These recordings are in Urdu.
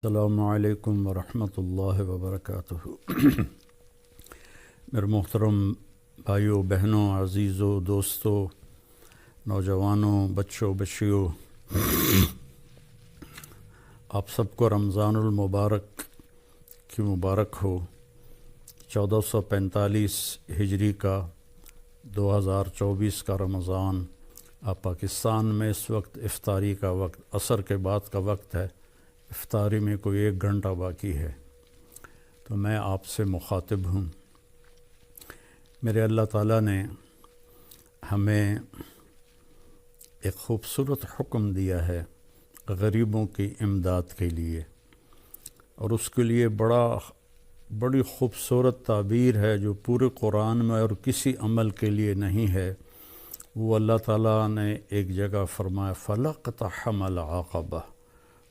السلام علیکم ورحمۃ اللہ وبرکاتہ۔ میرے محترم بھائیوں، بہنوں، عزیزوں، دوستوں، نوجوانوں، بچوں، بچیوں، آپ سب کو رمضان المبارک کی مبارک ہو۔ 1445 ہجری کا 2024 کا رمضان پاکستان میں اس وقت افطاری کا وقت، عصر کے بعد کا وقت ہے۔ افطاری میں کوئی 1 گھنٹہ باقی ہے، تو میں آپ سے مخاطب ہوں۔ میرے اللہ تعالیٰ نے ہمیں ایک خوبصورت حکم دیا ہے غریبوں کی امداد کے لیے، اور اس کے لیے بڑی خوبصورت تعبیر ہے جو پورے قرآن میں اور کسی عمل کے لیے نہیں ہے۔ وہ اللہ تعالیٰ نے ایک جگہ فرمایا فَلَاقْتَحَمَ الْعَقَبَةَ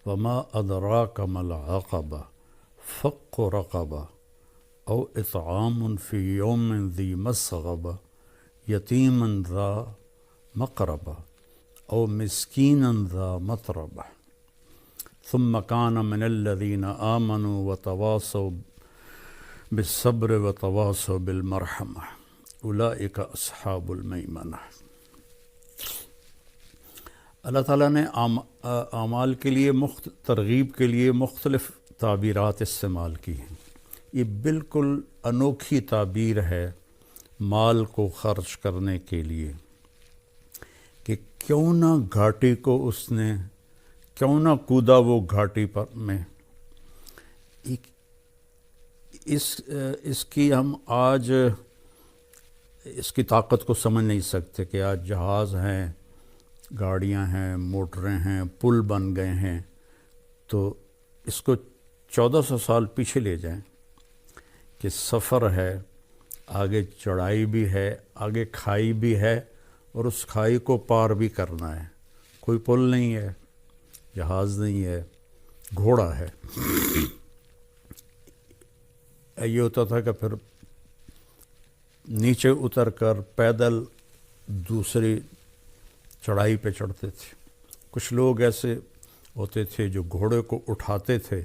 وَمَا أَدْرَاكَ مَا الْعَقَبَةُ فَكُّ رَقَبَةٍ أَوْ إِطْعَامٌ فِي يَوْمٍ ذِي مَسْغَبَةٍ يَتِيمًا ذَا مَقْرَبَةٍ أَوْ مِسْكِينًا ذَا مَتْرَبَةٍ ثُمَّ كَانَ مِنَ الَّذِينَ آمَنُوا وَتَوَاصَوْا بِالصَّبْرِ وَتَوَاصَوْا بِالْمَرْحَمَةِ أُولَئِكَ أَصْحَابُ الْمَيْمَنَةِ۔ اللہ تعالیٰ نے اعمال کے لیے ترغیب کے لیے مختلف تعبیرات استعمال کی ہیں۔ یہ بالکل انوکھی تعبیر ہے مال کو خرچ کرنے کے لیے، کہ کیوں نہ گھاٹی کو کیوں نہ کودا وہ گھاٹی پر میں۔ اس کی ہم آج اس کی طاقت کو سمجھ نہیں سکتے کہ آج جہاز ہیں، گاڑیاں ہیں، موٹریں ہیں، پل بن گئے ہیں، تو اس کو 1400 سال پیچھے لے جائیں کہ سفر ہے، آگے چڑھائی بھی ہے، آگے کھائی بھی ہے، اور اس کھائی کو پار بھی کرنا ہے۔ کوئی پل نہیں ہے، جہاز نہیں ہے، گھوڑا ہے۔ یہ ہوتا تھا کہ پھر نیچے اتر کر پیدل دوسری چڑھائی پہ چڑھتے تھے۔ کچھ لوگ ایسے ہوتے تھے جو گھوڑے کو اٹھاتے تھے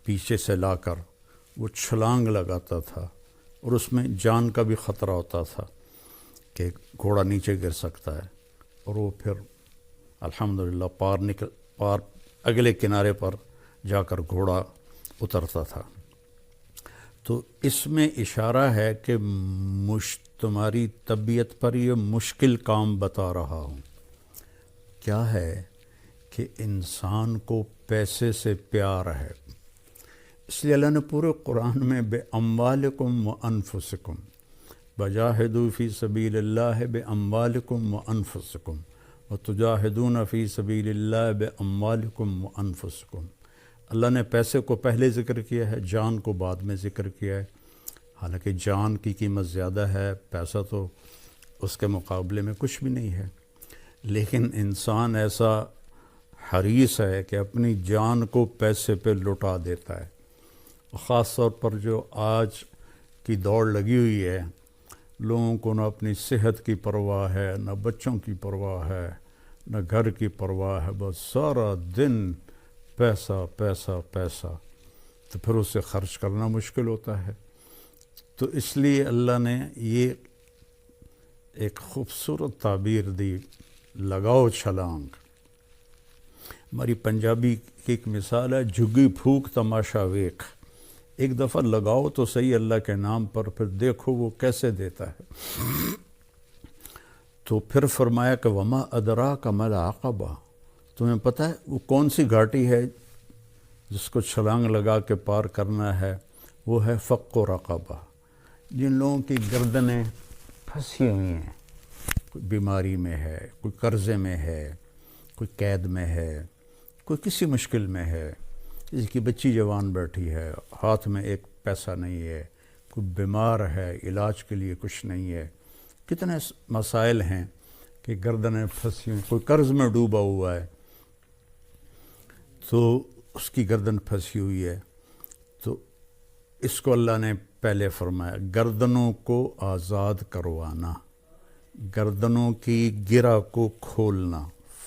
پیچھے سے لا کر، وہ چھلانگ لگاتا تھا، اور اس میں جان کا بھی خطرہ ہوتا تھا کہ گھوڑا نیچے گر سکتا ہے، اور وہ پھر الحمدللہ پار اگلے کنارے پر جا کر گھوڑا اترتا تھا۔ تو اس میں اشارہ ہے کہ تمہاری طبیعت پر یہ مشکل کام بتا رہا ہوں۔ کیا ہے کہ انسان کو پیسے سے پیار ہے، اس لیے اللہ نے پورے قرآن میں بِأَمْوَالِكُمْ وَأَنفُسِكُمْ وَجَاهِدُوا فِي سَبِيلِ اللَّهِ بِأَمْوَالِكُمْ وَأَنفُسِكُمْ وَتُجَاهِدُونَ فِي سَبِيلِ اللَّهِ بِأَمْوَالِكُمْ وَأَنفُسِكُمْ۔ اللہ نے پیسے کو پہلے ذکر کیا ہے، جان کو بعد میں ذکر کیا ہے۔ حالانکہ جان کی قیمت زیادہ ہے، پیسہ تو اس کے مقابلے میں کچھ بھی نہیں ہے، لیکن انسان ایسا حریص ہے کہ اپنی جان کو پیسے پہ لٹا دیتا ہے۔ خاص طور پر جو آج کی دوڑ لگی ہوئی ہے، لوگوں کو نہ اپنی صحت کی پرواہ ہے، نہ بچوں کی پرواہ ہے، نہ گھر کی پرواہ ہے، بس سارا دن پیسہ پیسہ پیسہ، تو پھر اسے خرچ کرنا مشکل ہوتا ہے۔ تو اس لیے اللہ نے یہ ایک خوبصورت تعبیر دی، لگاؤ چھلانگ۔ ہماری پنجابی کی ایک مثال ہے، جھگی پھوک تماشا ویکھ۔ ایک دفعہ لگاؤ تو صحیح اللہ کے نام پر، پھر دیکھو وہ کیسے دیتا ہے۔ تو پھر فرمایا کہ وما ادراک ما العقبہ، تمہیں پتہ ہے وہ کون سی گھاٹی ہے جس کو چھلانگ لگا کے پار کرنا ہے؟ وہ ہے فق رقبہ۔ جن لوگوں کی گردنیں پھنسی ہوئی ہیں، کوئی بیماری میں ہے، کوئی قرضے میں ہے، کوئی قید میں ہے، کوئی کسی مشکل میں ہے، جس کی بچی جوان بیٹھی ہے، ہاتھ میں ایک پیسہ نہیں ہے، کوئی بیمار ہے، علاج کے لیے کچھ نہیں ہے، کتنے مسائل ہیں کہ گردنیں پھنسی ہوئی، کوئی قرض میں ڈوبا ہوا ہے، تو اس کی گردن پھنسی ہوئی ہے۔ تو اس کو اللہ نے پہلے فرمایا گردنوں کو آزاد کروانا، گردنوں کی گرہ کو کھولنا،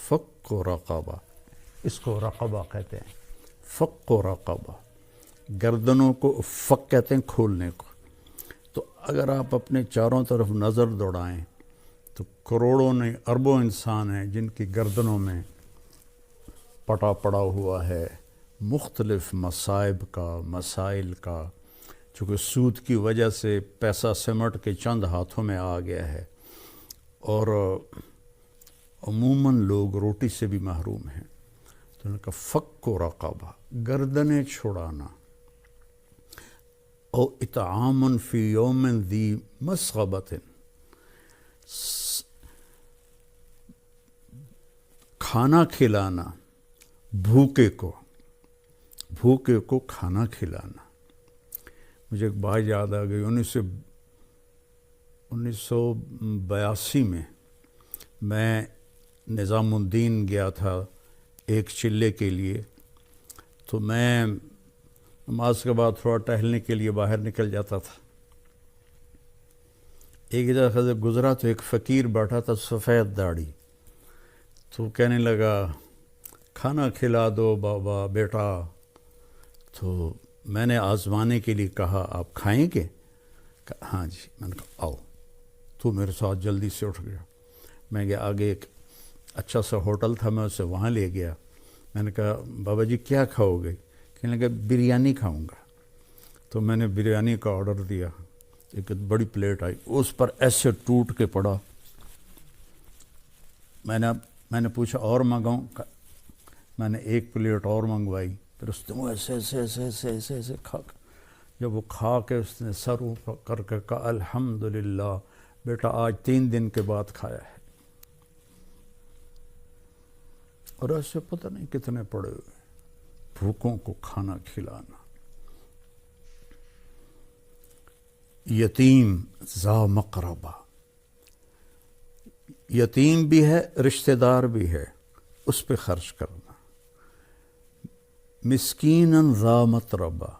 فق رقبہ، اس کو رقبہ کہتے ہیں۔ فق و رقبہ، گردنوں کو فق کہتے ہیں کھولنے کو. تو اگر آپ اپنے چاروں طرف نظر دوڑائیں تو کروڑوں نہیں اربوں انسان ہیں جن کی گردنوں میں پٹا پڑا ہوا ہے مختلف مصائب کا، مسائل کا. چونکہ سود کی وجہ سے پیسہ سمٹ کے چند ہاتھوں میں آ گیا ہے، اور عموماً لوگ روٹی سے بھی محروم ہیں. تو ان کا فق و رقبہ، گردنیں چھڑانا. او اطعام فی یوم ذی مسغبۃ، کھانا کھلانا بھوکے کو کھانا کھلانا. مجھے ایک بات یاد آ گئی. 1982 میں نظام الدین گیا تھا ایک چلے کے لیے. تو میں نماز کے بعد تھوڑا ٹہلنے کے لیے باہر نکل جاتا تھا. ایک جگہ سے گزرا تو ایک فقیر بیٹھا تھا سفید داڑھی. تو کہنے لگا کھانا کھلا دو بابا بیٹا. تو میں نے آزمانے کے لیے کہا آپ کھائیں گے؟ کہا ہاں جی. میں نے کہا آؤ. تو میرے ساتھ جلدی سے اٹھ گیا. میں گیا آگے، ایک اچھا سا ہوٹل تھا، میں اسے وہاں لے گیا. میں نے کہا بابا جی کیا کھاؤ گے؟ کہنے لگا بریانی کھاؤں گا. تو میں نے بریانی کا آرڈر دیا. ایک بڑی پلیٹ آئی، اس پر ایسے ٹوٹ کے پڑا. میں نے پوچھا اور منگاؤں؟ میں نے ایک پلیٹ اور منگوائی. پھر اس نے وہ ایسے کھا. جب وہ کھا کے اس نے سر اوپر کر کے کہا الحمدللہ بیٹا آج 3 دن کے بعد کھایا ہے. اور ایسے پتہ نہیں کتنے پڑے ہوئے بھوکوں کو کھانا کھلانا. یتیم ذا مقربہ، یتیم بھی ہے رشتہ دار بھی ہے، اس پہ خرچ کرنا. مسکیناً ذا متربہ،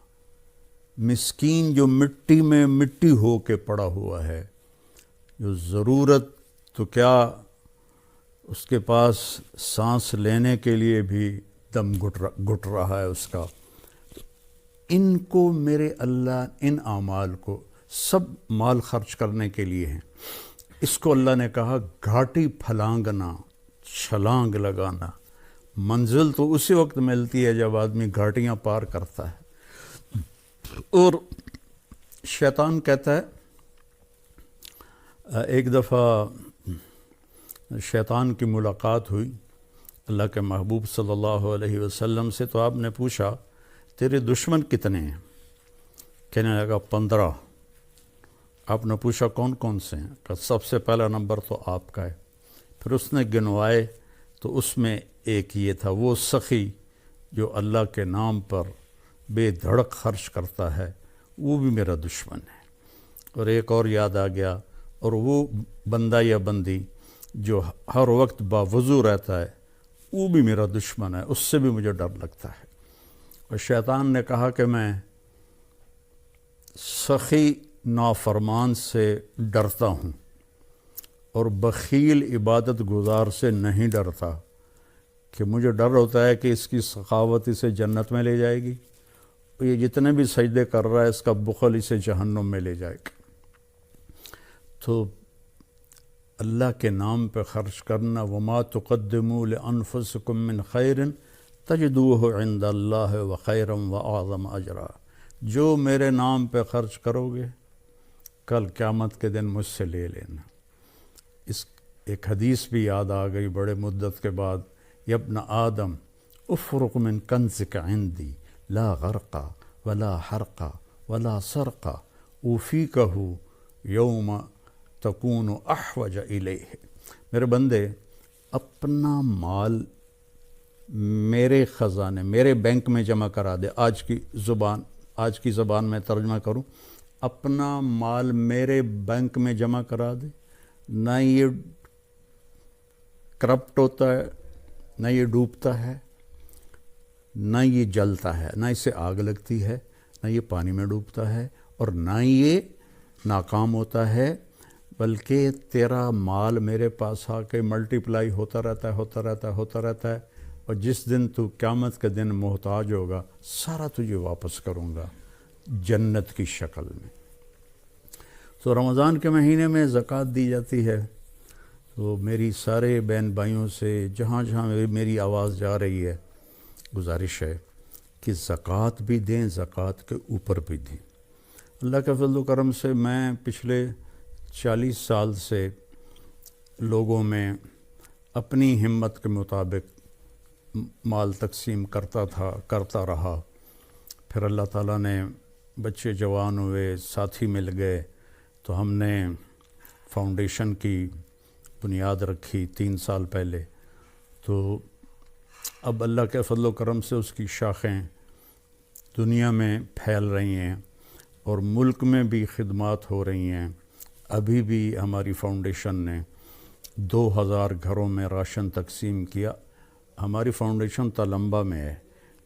مسکین جو مٹی میں مٹی ہو کے پڑا ہوا ہے، جو ضرورت تو کیا اس کے پاس سانس لینے کے لیے بھی دم گھٹ رہا ہے اس کا. ان کو میرے اللہ، ان اعمال کو سب مال خرچ کرنے کے لیے ہیں. اس کو اللہ نے کہا گھاٹی پھلانگنا، چھلانگ لگانا. منزل تو اسی وقت ملتی ہے جب آدمی گھاٹیاں پار کرتا ہے. اور شیطان کہتا ہے، ایک دفعہ شیطان کی ملاقات ہوئی اللہ کے محبوب صلی اللہ علیہ وسلم سے. تو آپ نے پوچھا تیرے دشمن کتنے ہیں؟ کہنے لگا 15. آپ نے پوچھا کون کون سے ہیں؟ کہ سب سے پہلا نمبر تو آپ کا ہے. پھر اس نے گنوائے تو اس میں ایک یہ تھا، وہ سخی جو اللہ کے نام پر بے دھڑک خرچ کرتا ہے وہ بھی میرا دشمن ہے. اور ایک اور یاد آ گیا، اور وہ بندہ یا بندی جو ہر وقت باوضو رہتا ہے وہ بھی میرا دشمن ہے، اس سے بھی مجھے ڈر لگتا ہے. اور شیطان نے کہا کہ میں سخی نافرمان سے ڈرتا ہوں اور بخیل عبادت گزار سے نہیں ڈرتا، کہ مجھے ڈر ہوتا ہے کہ اس کی سخاوت اسے جنت میں لے جائے گی، یہ جتنے بھی سجدے کر رہا ہے اس کا بخل اسے جہنم میں لے جائے گا. تو اللہ کے نام پہ خرچ کرنا، وما تقدموا لانفسکم من خیر تجدوہ عند اللہ وخیرا واعظم اجرا. جو میرے نام پہ خرچ کرو گے کل قیامت کے دن مجھ سے لے لینا. اس ایک حدیث بھی یاد آ گئی بڑے مدت کے بعد، یا ابن آدم افرق من کنزک عندی لا غرق ولا حرق ولا سرق اوفیکہ یوم تکون احوج الیہ. میرے بندے اپنا مال میرے خزانے، میرے بینک میں جمع کرا دے. آج کی زبان میں ترجمہ کروں، اپنا مال میرے بینک میں جمع کرا دے. نہ یہ کرپٹ ہوتا ہے، نہ یہ ڈوبتا ہے، نہ یہ جلتا ہے، نہ اسے آگ لگتی ہے، نہ یہ پانی میں ڈوبتا ہے، اور نہ یہ ناکام ہوتا ہے، بلکہ تیرا مال میرے پاس آ کے ملٹی پلائی ہوتا رہتا ہے. اور جس دن تو قیامت کے دن محتاج ہوگا سارا تجھے واپس کروں گا جنت کی شکل میں۔ تو رمضان کے مہینے میں زکوٰۃ دی جاتی ہے۔ تو میری سارے بہن بھائیوں سے جہاں جہاں میری آواز جا رہی ہے گزارش ہے کہ زکوٰۃ بھی دیں، زکوٰۃ کے اوپر بھی دیں۔ اللہ کے فضل و کرم سے میں پچھلے 40 سال سے لوگوں میں اپنی ہمت کے مطابق مال تقسیم کرتا رہا۔ پھر اللہ تعالیٰ نے بچے جوان ہوئے، ساتھی مل گئے، تو ہم نے فاؤنڈیشن کی بنیاد رکھی 3 سال پہلے۔ تو اب اللہ کے فضل و کرم سے اس کی شاخیں دنیا میں پھیل رہی ہیں اور ملک میں بھی خدمات ہو رہی ہیں۔ ابھی بھی ہماری فاؤنڈیشن نے 2000 گھروں میں راشن تقسیم کیا۔ ہماری فاؤنڈیشن تلمبا میں ہے،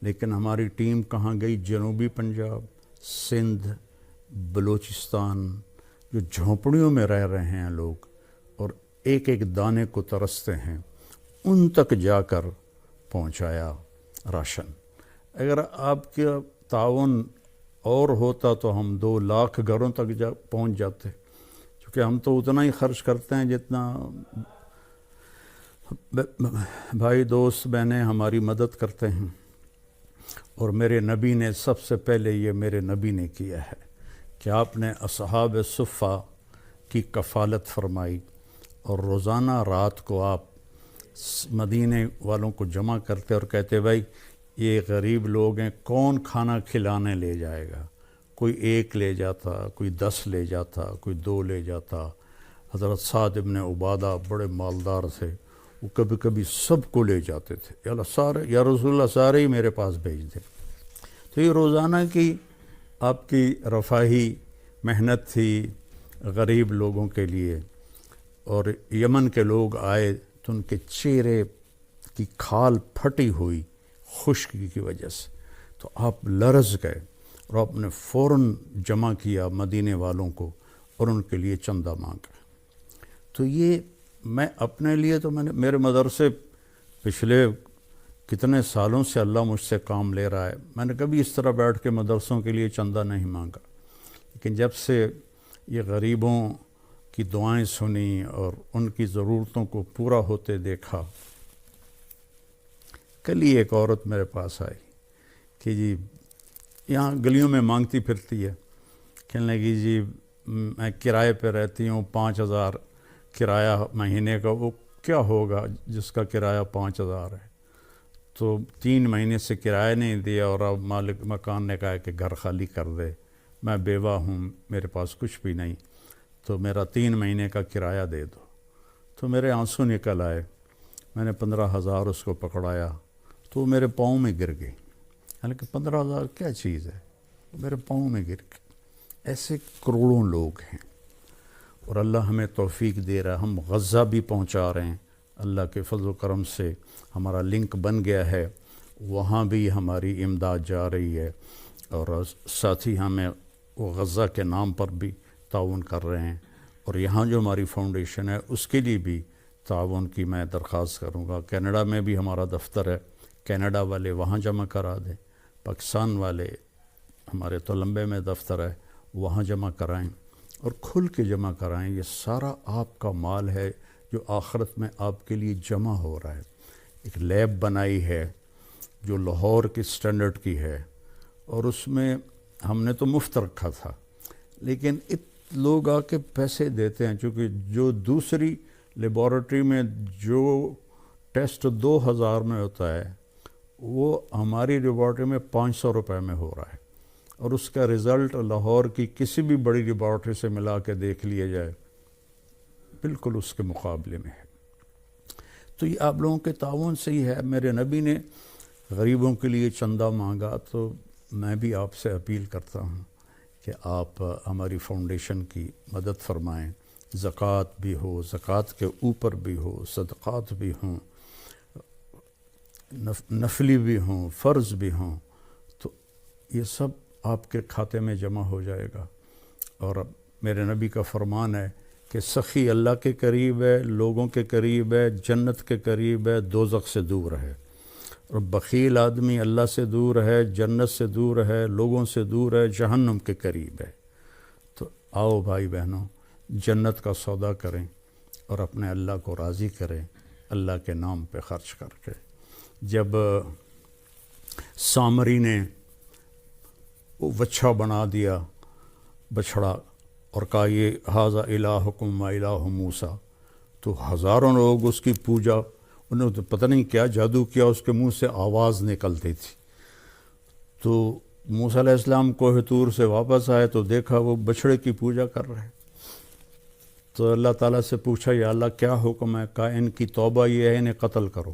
لیکن ہماری ٹیم کہاں گئی؟ جنوبی پنجاب، سندھ، بلوچستان، جو جھونپڑیوں میں رہ رہے ہیں لوگ اور ایک ایک دانے کو ترستے ہیں، ان تک جا کر پہنچایا راشن۔ اگر آپ کا تعاون اور ہوتا تو ہم 2 لاکھ گھروں تک پہنچ جاتے، کیونکہ ہم تو اتنا ہی خرچ کرتے ہیں جتنا بھائی دوست بہنیں ہماری مدد کرتے ہیں۔ اور میرے نبی نے سب سے پہلے یہ میرے نبی نے کیا ہے کہ آپ نے اصحاب صفہ کی کفالت فرمائی، اور روزانہ رات کو آپ مدینے والوں کو جمع کرتے اور کہتے بھائی یہ غریب لوگ ہیں، کون کھانا کھلانے لے جائے گا؟ کوئی 1 لے جاتا، کوئی 10 لے جاتا، کوئی 2 لے جاتا۔ حضرت سعد ابن عبادہ بڑے مالدار تھے، وہ کبھی کبھی سب کو لے جاتے تھے، یا رسول اللہ سارے ہی میرے پاس بھیج دیں۔ تو یہ روزانہ کی آپ کی رفاہی محنت تھی غریب لوگوں کے لیے۔ اور یمن کے لوگ آئے تو ان کے چہرے کی کھال پھٹی ہوئی خشکی کی وجہ سے، تو آپ لرز گئے اور آپ نے فوراً جمع کیا مدینے والوں کو اور ان کے لیے چندہ مانگا۔ تو یہ میں اپنے لیے تو میرے مدرسے پچھلے کتنے سالوں سے اللہ مجھ سے کام لے رہا ہے، میں نے کبھی اس طرح بیٹھ کے مدرسوں کے لیے چندہ نہیں مانگا، لیکن جب سے یہ غریبوں کی دعائیں سنی اور ان کی ضرورتوں کو پورا ہوتے دیکھا۔ کل ہی ایک عورت میرے پاس آئی کہ جی یہاں گلیوں میں مانگتی پھرتی ہے، کہنے لگی جی میں کرائے پہ رہتی ہوں، 5000 کرایہ مہینے کا، وہ کیا ہوگا جس کا کرایہ 5000 ہے؟ تو 3 مہینے سے کرایہ نہیں دیا اور اب مالک مکان نے کہا کہ گھر خالی کر دے، میں بیوہ ہوں، میرے پاس کچھ بھی نہیں، تو میرا 3 مہینے کا کرایہ دے دو۔ تو میرے آنسو نکل آئے، میں نے 15000 اس کو پکڑایا تو وہ میرے پاؤں میں گر گئی، حالانکہ 15000 کیا چیز ہے، میرے پاؤں میں گر گئی۔ ایسے کروڑوں لوگ ہیں اور اللہ ہمیں توفیق دے رہا ہے، ہم غزہ بھی پہنچا رہے ہیں، اللہ کے فضل و کرم سے ہمارا لنک بن گیا ہے، وہاں بھی ہماری امداد جا رہی ہے، اور ساتھی ہمیں وہ غزہ کے نام پر بھی تعاون کر رہے ہیں، اور یہاں جو ہماری فاؤنڈیشن ہے اس کے لیے بھی تعاون کی میں درخواست کروں گا۔ کینیڈا میں بھی ہمارا دفتر ہے، کینیڈا والے وہاں جمع کرا دیں، پاکستان والے ہمارے تلمبے میں دفتر ہے وہاں جمع کرائیں، اور کھل کے جمع کرائیں۔ یہ سارا آپ کا مال ہے جو آخرت میں آپ کے لیے جمع ہو رہا ہے۔ ایک لیب بنائی ہے جو لاہور کی سٹینڈرڈ کی ہے، اور اس میں ہم نے تو مفت رکھا تھا، لیکن لوگ آ کے پیسے دیتے ہیں، چونکہ جو دوسری لیبارٹری میں جو ٹیسٹ 2000 میں ہوتا ہے وہ ہماری لیبارٹری میں 500 روپے میں ہو رہا ہے، اور اس کا رزلٹ لاہور کی کسی بھی بڑی لیبارٹری سے ملا کے دیکھ لیا جائے بالکل اس کے مقابلے میں ہے۔ تو یہ آپ لوگوں کے تعاون سے ہی ہے۔ میرے نبی نے غریبوں کے لیے چندہ مانگا، تو میں بھی آپ سے اپیل کرتا ہوں کہ آپ ہماری فاؤنڈیشن کی مدد فرمائیں، زکوٰۃ بھی ہو، زکوٰۃ کے اوپر بھی ہو، صدقات بھی ہوں، نفلی بھی ہوں، فرض بھی ہوں، تو یہ سب آپ کے کھاتے میں جمع ہو جائے گا۔ اور میرے نبی کا فرمان ہے کہ سخی اللہ کے قریب ہے، لوگوں کے قریب ہے، جنت کے قریب ہے، دوزخ سے دور ہے۔ اور بخیل آدمی اللہ سے دور ہے، جنت سے دور ہے، لوگوں سے دور ہے، جہنم کے قریب ہے۔ تو آؤ بھائی بہنوں، جنت کا سودا کریں اور اپنے اللہ کو راضی کریں اللہ کے نام پہ خرچ کر کے۔ جب سامری نے وہ وچھا بنا دیا بچھڑا اور کہا یہ ھذا الہکم و الہ موسیٰ، تو ہزاروں لوگ اس کی پوجا، انہوں نے تو پتہ نہیں کیا جادو کیا، اس کے منہ سے آواز نکلتی تھی۔ تو موسیٰ علیہ السلام کوہ طور سے واپس آئے تو دیکھا وہ بچھڑے کی پوجا کر رہے۔ تو اللہ تعالیٰ سے پوچھا یا اللہ کیا حکم ہے؟ کہا ان کی توبہ یہ ہے انہیں قتل کرو۔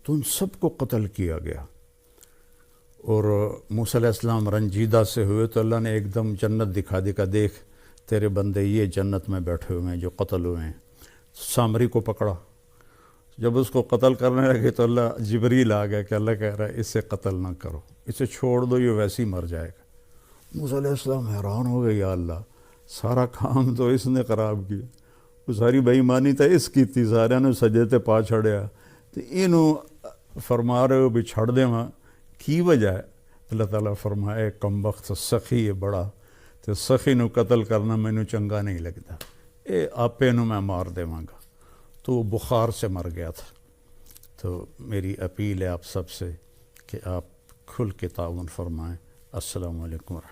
تو ان سب کو قتل کیا گیا، اور موسیٰ علیہ السلام رنجیدہ سے ہوئے تو اللہ نے ایک دم جنت دکھا دی کہ دیکھ تیرے بندے یہ جنت میں بیٹھے ہوئے ہیں جو قتل ہوئے ہیں۔ سامری کو پکڑا، جب اس کو قتل کرنے لگے تو اللہ جبریل آ گیا کہ اللہ کہہ رہا ہے اسے قتل نہ کرو، اسے چھوڑ دو، یہ ویسے ہی مر جائے گا۔ موسیٰ علیہ السلام حیران ہو گئے، یا اللہ سارا کام تو اس نے خراب کیا، وہ ساری بے ایمانی تو اس کی تھی، سارے نے سجے تے پا چھڑیا، تو انہوں فرما رہے ہو بھی چھڑ دے وہاں کی وجہ ہے؟ اللہ تعالیٰ فرمائے کم وقت سخی ہے بڑا، تو سخی نو قتل کرنا مینوں چنگا نہیں لگتا، اے آپے نو میں مار دیواں گا۔ تو وہ بخار سے مر گیا تھا۔ تو میری اپیل ہے آپ سب سے کہ آپ کھل کے تعاون فرمائیں۔ السلام علیکم ورحمۃ اللہ۔